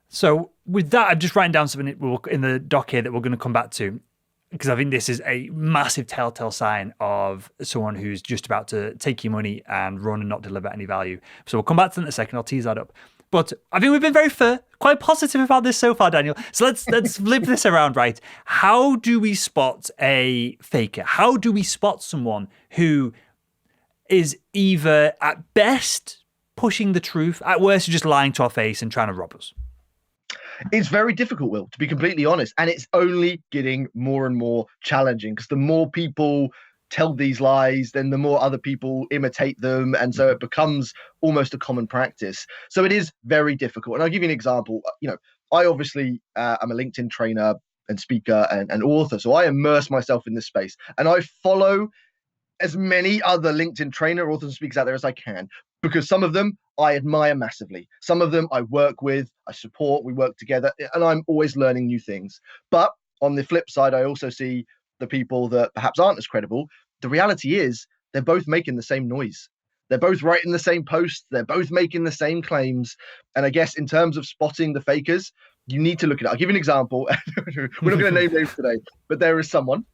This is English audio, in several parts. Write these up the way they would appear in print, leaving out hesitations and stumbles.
So with that, I've just written down something in the doc here that we're going to come back to, because I think this is a massive telltale sign of someone who's just about to take your money and run and not deliver any value. So we'll come back to that in a second. I'll tease that up. But I think we've been very fair, quite positive about this so far, Daniel. So let's flip this around, right? How do we spot a faker? How do we spot someone who is either at best pushing the truth, at worst just lying to our face and trying to rob us? It's very difficult, Will, to be completely honest. And it's only getting more and more challenging because the more people tell these lies, then the more other people imitate them. And so it becomes almost a common practice. So it is very difficult. And I'll give you an example. I obviously am a LinkedIn trainer and speaker and author. So I immerse myself in this space and I follow as many other LinkedIn trainer, authors, and speakers out there as I can, because some of them I admire massively. Some of them I work with, I support, we work together, and I'm always learning new things. But on the flip side, I also see the people that perhaps aren't as credible. The reality is they're both making the same noise. They're both writing the same posts. They're both making the same claims. And I guess in terms of spotting the fakers, you need to look at it. I'll give you an example. We're not going to name names today, but there is someone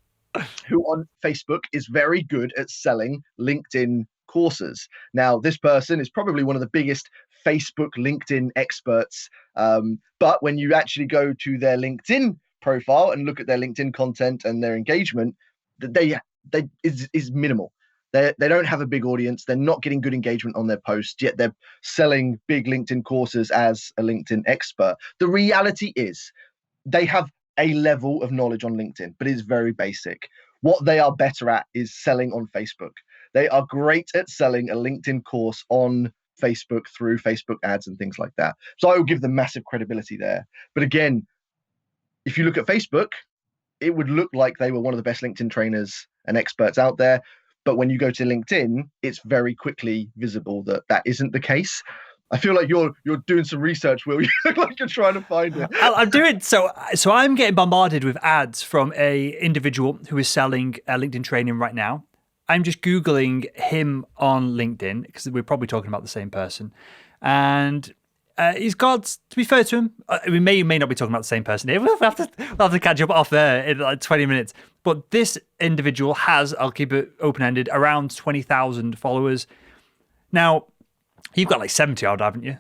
who on Facebook is very good at selling LinkedIn courses. Now, this person is probably one of the biggest Facebook LinkedIn experts. But when you actually go to their LinkedIn profile and look at their LinkedIn content and their engagement, they is minimal. They don't have a big audience. They're not getting good engagement on their posts, yet they're selling big LinkedIn courses as a LinkedIn expert. The reality is they have a level of knowledge on LinkedIn, but it's very basic. What they are better at is selling on Facebook. They are great at selling a LinkedIn course on Facebook through Facebook ads and things like that. So I will give them massive credibility there. But again, if you look at Facebook, it would look like they were one of the best LinkedIn trainers and experts out there. But when you go to LinkedIn, it's very quickly visible that that isn't the case. I feel like you're doing some research, Will. You look like you're trying to find it. I'm doing so. I'm getting bombarded with ads from a individual who is selling LinkedIn training right now. I'm just Googling him on LinkedIn because we're probably talking about the same person. And he's got, to be fair to him, we may not be talking about the same person here. We'll have to catch up off there in like 20 minutes. But this individual has, I'll keep it open-ended, around 20,000 followers. Now, you've got like 70 odd, haven't you?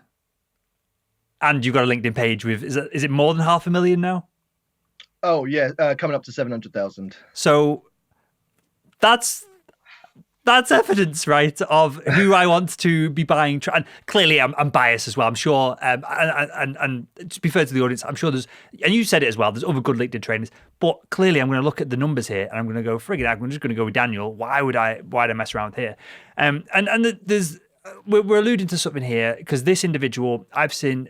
And you've got a LinkedIn page with, is it more than 500,000 now? Oh, yeah, coming up to 700,000. So that's evidence, right, of who I want to be buying. And clearly, I'm biased as well. I'm sure, and to be fair to the audience, I'm sure there's, and you said it as well, there's other good LinkedIn trainers. But clearly, I'm going to look at the numbers here, and I'm going to go, friggin' heck, I'm just going to go with Daniel. Why'd I mess around here? We're alluding to something here because this individual, I've seen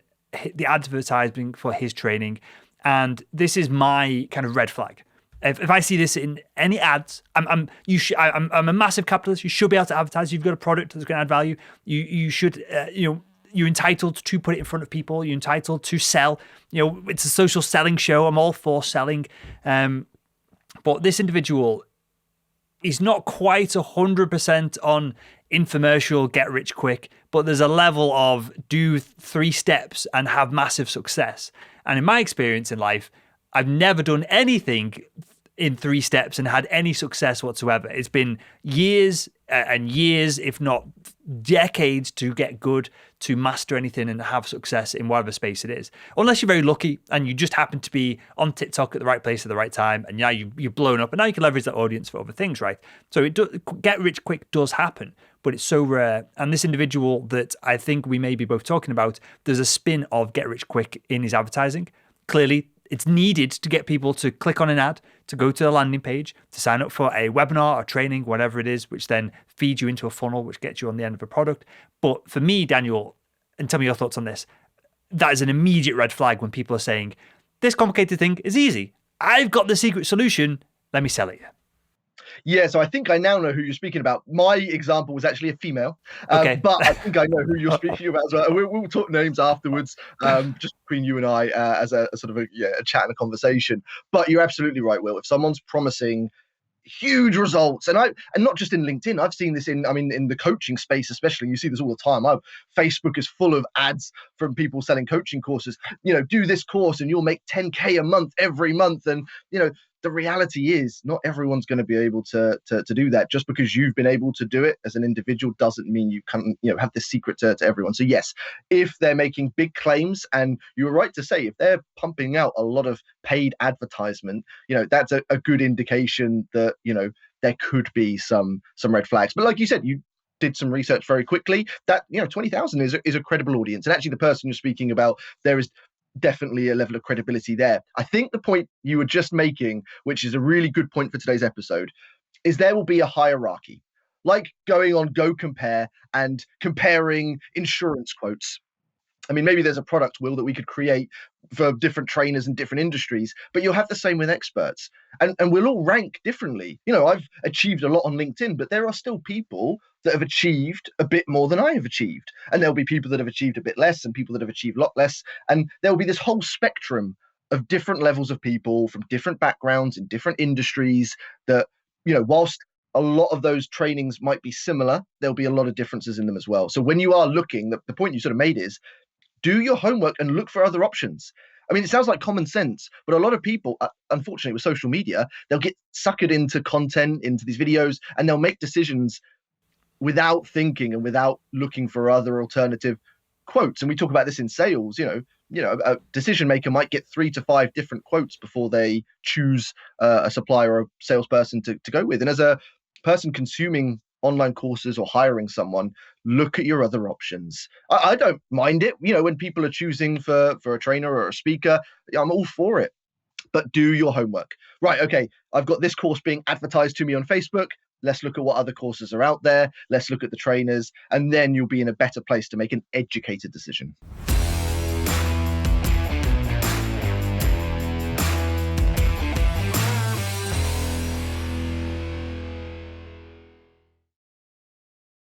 the advertising for his training, and this is my kind of red flag. If I see this in any ads, I'm a massive capitalist. You should be able to advertise. You've got a product that's going to add value. You should, you're entitled to put it in front of people. You're entitled to sell. It's a social selling show. I'm all for selling. But this individual is not quite 100% on infomercial, get rich quick, but there's a level of do 3 steps and have massive success. And in my experience in life, I've never done anything in 3 steps and had any success whatsoever. It's been years and years, if not decades, to get good, to master anything and have success in whatever space it is. Unless you're very lucky and you just happen to be on TikTok at the right place at the right time, and now you've blown up, and now you can leverage that audience for other things, right? So get rich quick does happen, but it's so rare. And this individual that I think we may be both talking about, there's a spin of get rich quick in his advertising. Clearly, it's needed to get people to click on an ad, to go to the landing page, to sign up for a webinar or training, whatever it is, which then feeds you into a funnel, which gets you on the end of a product. But for me, Daniel, and tell me your thoughts on this, that is an immediate red flag when people are saying, this complicated thing is easy. I've got the secret solution. Let me sell it. Yeah, so I think I now know who you're speaking about. My example was actually a female, Okay. But I think I know who you're speaking about as well. We'll talk names afterwards, just between you and I, as a sort of a chat and a conversation. But you're absolutely right, Will. If someone's promising huge results. And not just in LinkedIn, I've seen this in the coaching space, especially. You see this all the time. Facebook is full of ads from people selling coaching courses. Do this course and you'll make 10K a month every month. And the reality is not everyone's going to be able to do that. Just because you've been able to do it as an individual doesn't mean you can have this secret to everyone. So yes, if they're making big claims, and you were right to say, if they're pumping out a lot of paid advertisement, that's a good indication that there could be some red flags. But like you said, you did some research very quickly that 20,000 is a credible audience. And actually the person you're speaking about, there is definitely a level of credibility there. I think the point you were just making, which is a really good point for today's episode, is there will be a hierarchy, like going on GoCompare and comparing insurance quotes. I mean, maybe there's a product, Will, that we could create for different trainers and different industries, but you'll have the same with experts. And we'll all rank differently. I've achieved a lot on LinkedIn, but there are still people that have achieved a bit more than I have achieved. And there'll be people that have achieved a bit less and people that have achieved a lot less. And there'll be this whole spectrum of different levels of people from different backgrounds in different industries that, whilst a lot of those trainings might be similar, there'll be a lot of differences in them as well. So when you are looking, the point you sort of made is, do your homework and look for other options. I mean, it sounds like common sense, but a lot of people, unfortunately with social media, they'll get suckered into content, into these videos, and they'll make decisions without thinking and without looking for other alternative quotes. And we talk about this in sales, a decision maker might get 3 to 5 different quotes before they choose a supplier or a salesperson to go with. And as a person consuming online courses or hiring someone, look at your other options. I don't mind it, when people are choosing for a trainer or a speaker, I'm all for it. But do your homework. Right, okay, I've got this course being advertised to me on Facebook. Let's look at what other courses are out there. Let's look at the trainers, and then you'll be in a better place to make an educated decision.